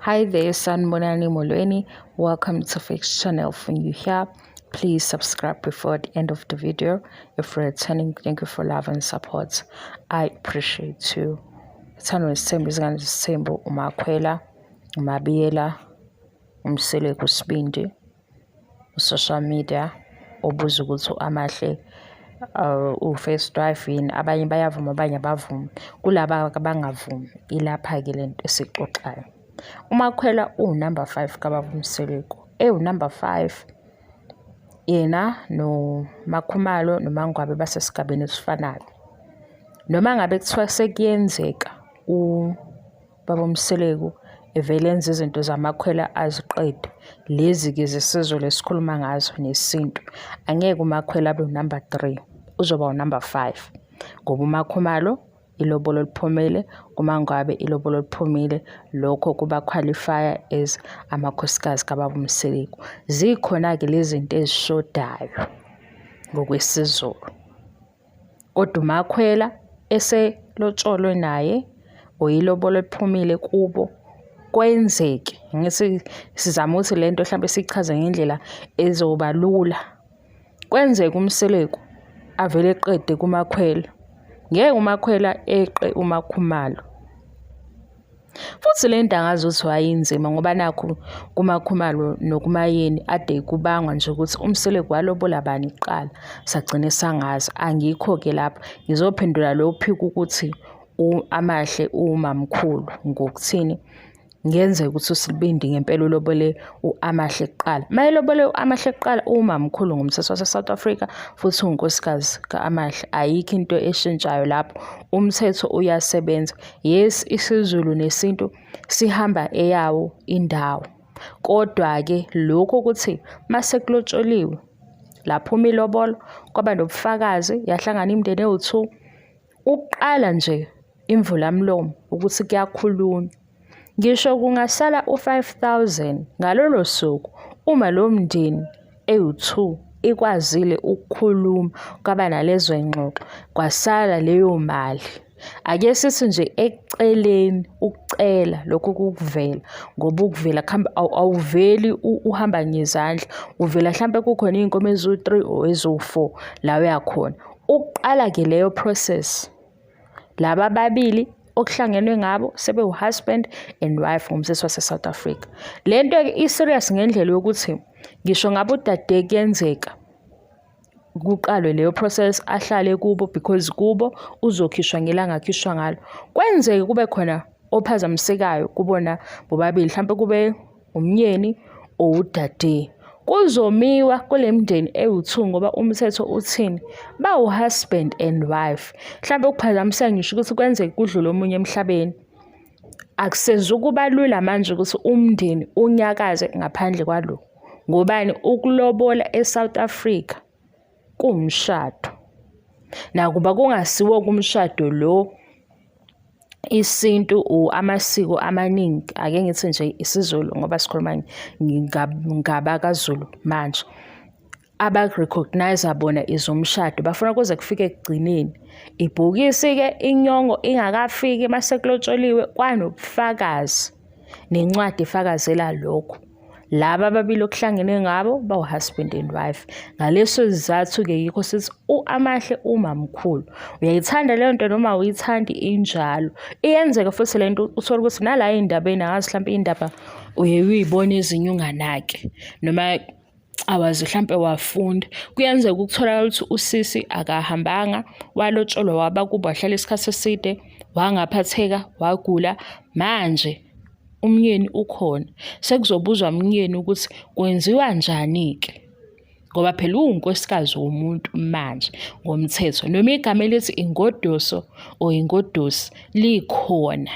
Hi there, Sanbonani Molweni. Welcome to Fix channel. If you're here, please subscribe before the end of the video. If you're returning, thank you for love and support. I appreciate you. Ithando nesithembu isithembu umakhwela, umabiyela, umsele kusibindi, social media, obuza ukuthi amahle u-face drive yini. Abanye bayavuma, abanye abavumi. Kulaba abangavumi ilapha-ke lento esixoxayo. Umakhwela number 5 kaBabumseleko. Number 5 yena noMakhumalo noMangwabe basesigabeni esifanayo. Noma ngabe kuthiwa sekuyenzeka uBabumseleko evelenza izinto zamakhwela aziqede, lezi-ke zesizwe lesikhuluma ngazo nesintu, angeke umakhwela abe number 3, uzoba number 5 ngoba uMakhumalo ilobolo liphumile, kuMangwabe ilobolo liphumile. Lokho kuba qualifier as amakhosikazi kaBabumseleko. Zikhona-ke lezi zinto ezishodayo ngokwesizulu, kodwa umakhwela eselotsholwe naye oyilobolo liphumile kubo, kwenzeke ngithi sizama ukuthi lento mhlawumbe sichaze ngendlela ezoba lula. Kwenzeke uMseleko avele eqede kumakhwela, ngeke umakhwela eqe uMakhumalo. Futhi le nto angazi ukuthi wayinzima ngoba nakho kuMakhumalo nokumayeni ade kubangwa nje ukuthi uMseleko walobola bani kuqala, sagcine sangazi. Angikho-ke lapha ngizophendula lo phiko ukuthi amahle umamkhulu ngokuthini. Ngenzeka ukuthi uSibindi ngempela ulobole amahle kuqala. Mayelobole amahle kuqala umamkhulu ngomthetho wase-South Africa futhi unkosikazi kaAmahle, ayikho into eshintshayo lapho. Umthetho uyasebenza. Yes, isiZulu nesintu sihamba eyawo indawo, kodwa-ke lokho ukuthi mase kulotsholiwe laphuma ilobolo kwaba nobufakazi, yahlangana imindeni ewu2, uqala nje imvulamlomo ukuthi kuyakhulunywa. Ngisho kungasala u5,000 ngalolo suku, uma lo mndeni ewu2 ikwazile ukukhuluma kwaba nalezo ingxoxo, kwasala leyo mali. Ake sithi nje eceleni ukucela lokho kukuvela, ngoba ukuvela kuhamba awuveli uhamba ngezandla, uvela mhlambe kukhona inkomo ezu3 or ezu4 la uyakhona. Uqala-ke leyo process, laba ababili okuhlangenwe ngabo sebe husband and wife ngomthetho wase-South Africa. Lento-ke i-serious ngendlela yokuthi ngisho ngabe udade kuyenzeka kuqalwe leyo process ahlale kubo because kubo uzokhishwa ngelanga akhishwa ngalo. Kwenzeke kube khona ophazamisekayo kubona bobabili, mhlawumbe kube umnyeni or udade. Kuzomiwa kule mndeni ewu2 ngoba umthetho uthini, bawu-husband and wife. Mhlawumbe ukuphazamiseka ngisho ukuthi kwenzeke kudlule omunye emhlabeni, akusezukuba lula manje ukuthi umndeni unyakaze ngaphandle kwalo. Ngobani? Ukulobola eSouth Africa kumshado, nakuba kungasiwo kumshado lo isintu amasiko amaningi, ake ngithi nje isiZulu ngoba sikhuluma ngabakaZulu manje, aba-recognize bona izomshado bafuna kuze kufike ekugcineni. Ibhokisi-ke inyongo ingakafiki masekulotsholiwe kwanobufakazi nencwadi efakazela lokho. Laba ababili okuhlangene ngabo bawu-husband and wife. Ngaleso sizathu-ke yikho sithi amahle umamkhulu. Uyayithanda leyo nto noma uyithandi injalo. Iyenzeka futhi le nto uthole ukuthi nala indabeni angazi mhlawumbe indaba uyibona ezinye unganaki noma awazi mhlawumbe wafunda. Kuyenzeka ukutholakala ukuthi usisi akahambanga, walotsholwa waba kubo, wahlala isikhathi eside, wangaphatheka, wagula. Manje umnyeni ukhona, sekuzobuzwa umnyeni ukuthi kwenziwa njani-ke, ngoba phela uwunkosikazi womuntu manje ngomthetho. Noma igama elithi ingodoso or ingodosi likhona,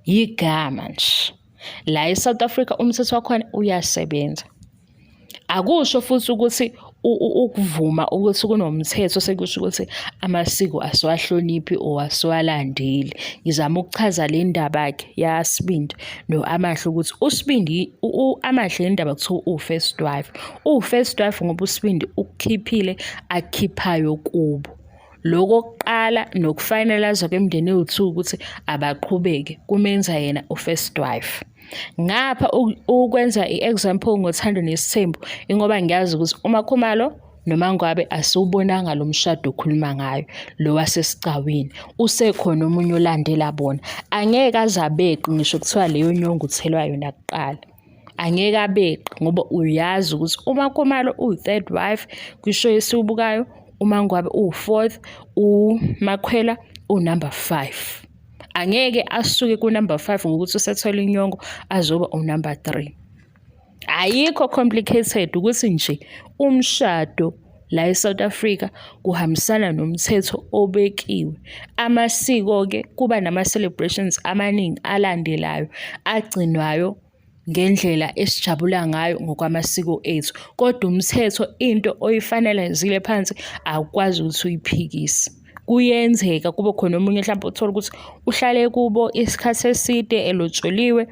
igama nje. La eSouth Africa umthetho wakhona uyasebenza. Akusho futhi ukuthi ukuvuma ukuthi kunomthetho sekusho ukuthi amasiko asiwahloniphi or asiwalandeli. Ngizama ukuchaza le ndaba-ke yaSibindi noAmahle ukuthi uSibindi amahle indaba kuthiwa u-first wife. U-first wife ngoba uSibindi ukukhiphile akukhiphayo kubo. lokokuqala nokufinalize kwemindeni ewu2 ukuthi abaqhubeke kumenza yena u-first wife. Ngapha ukwenza i-example ngothando nesithembu ingoba ngiyazi ukuthi uMakhumalo noma ngabe asiwubonanga lo mshado okhuluma ngayo lo wasesigcawini, usekhona omunye olandela bona, angeke azabeqe ngisho kuthiwa leyo nyongo uthelwa yona kuqala, angeke abeqe ngoba uyazi ukuthi uMakhumalo uyi-third wife kwisho esibukayo, uMangwabe uwu-4th, uMakhwela u-number 5. Angeke asuke ku-number 5 ngokuthi usethola inyongo azoba u-number 3. Ayikho complicated ukuthi nje umshado la eSouth Africa kuhambisana nomthetho obekiwe. Amasiko-ke kuba nama-celebrations amaningi alandelayo agcinwayo ngendlela esijabula ngayo ngokwamasiko ethu, kodwa umthetho into oyifanelezile phansi akwazi ukuthi uyiphikise. Kuyenzeka kube khona omunye mhlawumbe uthola ukuthi uhlale kubo isikhathi eside elotsholiwe,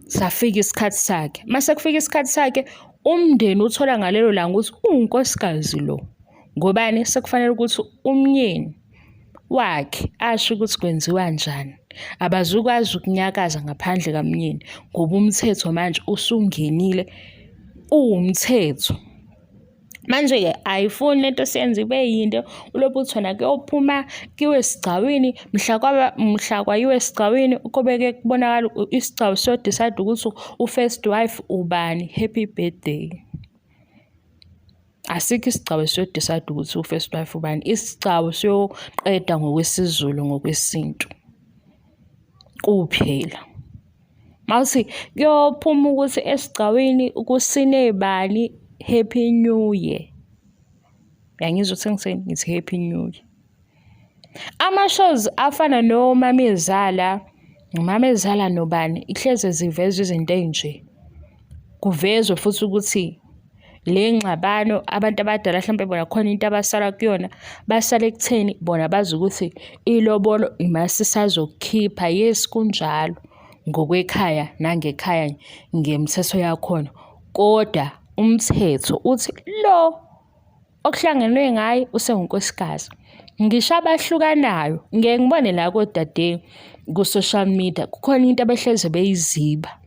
safika isikhathi sakhe. Mase kufika isikhathi sakhe, umndeni uthola ngalelo langa ukuthi unkosikazi lo. Ngobani? Sekufanele ukuthi umyeni wakhe asho ukuthi kwenziwa njani. Abazukwazi ukunyakaza ngaphandle kamyeni ngoba umthetho manje usungenile, uwumthetho. Manje-ke ayifuni lento siyenza ibe yinto ulokhu uthi wena kuyophuma kiwe esigcawini, mhla kwayiwe esigcawini kube-ke kubonakala isigcawu siyodicide ukuthi u-first wife ubani, happy birthday. Asikho isigcawu esiyodicide ukuthi u-first wife ubani, isigcawu siyoqeda ngokwesiZulu ngokwesintu kuphela. Mawuthi kuyophuma ukuthi esigcawini kusine bani, happy new year. Uyangizwa ukuthi ngithini? Ngithi happy new year. Ama-shows afana noMamezala, uMamezala nobani, ihleze zivezwe izinto ey'nje. Kuvezwe futhi ukuthi le ngxabano abantu abadala mhlawumbe bona khona into abasala kuyona, basale ekutheni bona bazi ukuthi ilobolo imasisazokukhipha. Yes, kunjalo ngokwekhaya nangekhaya ngemthetho yakhona, kodwa umthetho uthi lo okuhlangenwe ngayo usengunkosikazi. Ngisho abahlukanayo ngeke ngibone la kodade ku-social media kukhona into abehleze beyiziba.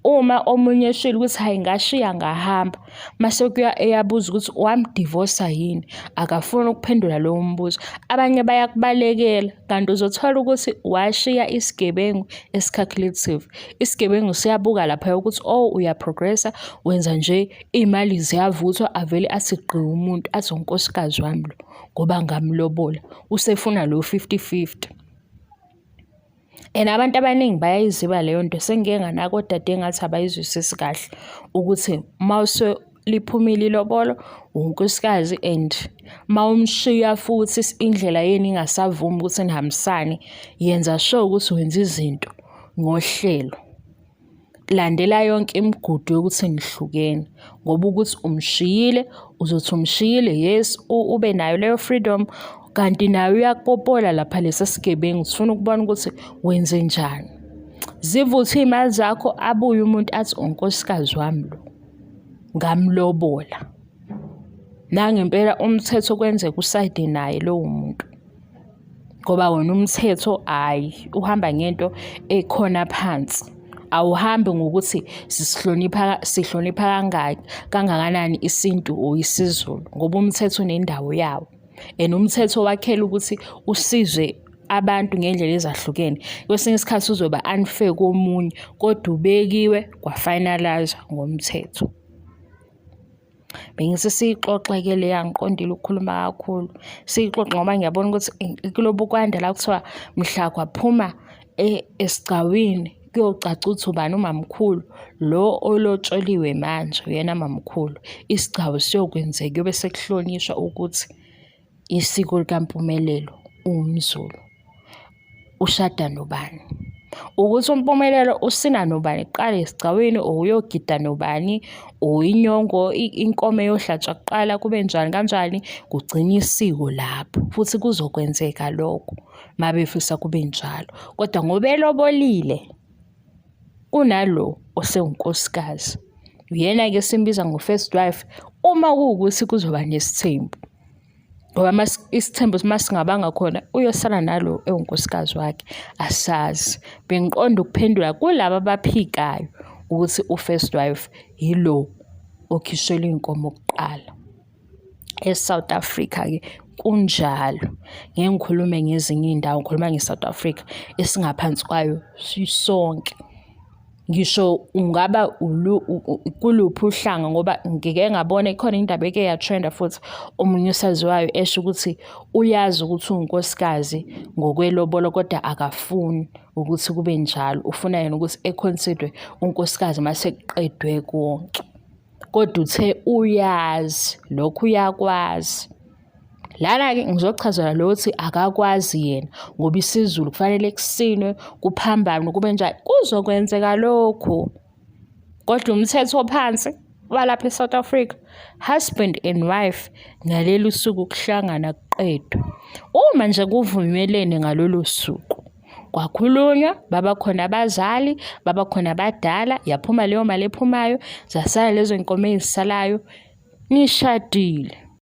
Uma omunye eshilo ukuthi hayi ngashiya ngahamba, mase kuya eyabuza ukuthi wamdivosa yini, akafuni ukuphendula lowo mbuzo. Abanye bayakubalekela kanti uzothola ukuthi washiya isigebengu esicalculative. Isigebengu siyabuka lapha ukuthi uyaprogressa, wenza nje imali ziyavuthwa, avele athi gqi umuntu athi unkosikazi wami lo ngoba ngamlobola, usefuna lo 50-50. And abantu abaningi bayayiziba leyo nto. Sengike nganaka odade engathi abayizwisisi kahle ukuthi mawuse liphumile ilobolo unkosikazi, and mawumshiya futhi indlela yeni ingasavumi ukuthi nihambisane, yenza sure ukuthi wenza izinto ngohlelo. Landela yonke imigudu yokuthi nihlukene, ngoba ukuthi umshiyile uzothi umshiyile, yes, ube nayo leyo freedom, kanti nayo uyakupopola lapha lesa sigebengu sifuna ukubona ukuthi wenze njani. Zivuthe imali zakho, abuye umuntu athi unkosikazi wami lo ngamlobola. Nangempela umthetho kwenzeka usayide naye lowo muntu, ngoba wona umthetho hayi uhamba ngento ekhona phansi. Awuhambi ngokuthi sihlonipha kangakanani isintu or isiZulu, ngoba umthetho unendawo yawo. And umthetho wakhela ukuthi usizwe abantu ngendlela ezahlukene. Kwesinye isikhathi uzoba unfair komunye, kodwa ubekiwe kwafinalize ngomthetho. Bengise siyixoxe-ke le yangiqondile ukukhuluma kakhulu. Siyixoxe ngoba ngiyabona ukuthi kulobu kwanda la kuthiwa mhla kwaphuma esigcawini kuyocaca ukuthi ubani umamkhulu lo olotsholiwe manje uyena mamkhulu. Isigcawu siyokwenzeka yobe sekuhlonishwa ukuthi isiko likaMpumelelo uMzulu ushada nobani, ukuthi uMpumelelo usina nobani, kuqala esigcawini uyogida nobani, inyongo inkomo eyohlatshwa kuqala kube njani kanjani, kugcina isiko lapho. Futhi kuzokwenzeka lokho mabefisa kube njalo, kodwa ngoba elobolile unalo osewunkosikazi, uyena-ke simbiza ngo-first wife uma kuwukuthi kuzoba nesithembu. ngoba isithembu masingabanga khona uyosala nalo enkosikazi wakhe asazi. Bengiqonda ukuphendula kulabo abaphikayo ukuthi u-first wife yilo okhishelwe inkomo kuqala. ESouth Africa ke kunjalo. Ngeke ngikhulume ngezinye indawo, ngikhuluma ngeSouth Africa esingaphansi kwayo sisonke. Ngisho ungaba kuluphi uhlanga, ngoba ngike ngabona ikhona indaba eke yatrenda futhi omunye usaziwayo esho ukuthi uyazi ukuthi unkosikazi ngokwelobolo kodwa akafuni ukuthi kube njalo, ufuna yena ukuthi econsider unkosikazi mase kuqedwe konke. Kodwa uthe uyazi lokhu, uyakwazi. Lana-ke ngizochazela lo ukuthi akakwazi yena ngoba isiZulu kufanele kusinwe, kuphambanwe, kube njalo, kuzokwenzeka lokhu. Kodwa umthetho ophansi walapha eSouth Africa, husband and wife ngaleli suku kuhlangana kuqedwe. Uma nje kuvunyelene ngalolu suku kwakhulunywa, baba khona abazali, baba khona abadala, yaphuma leyo mali ephumayo, zasala lezo nkomo ezisalayo, nishadile.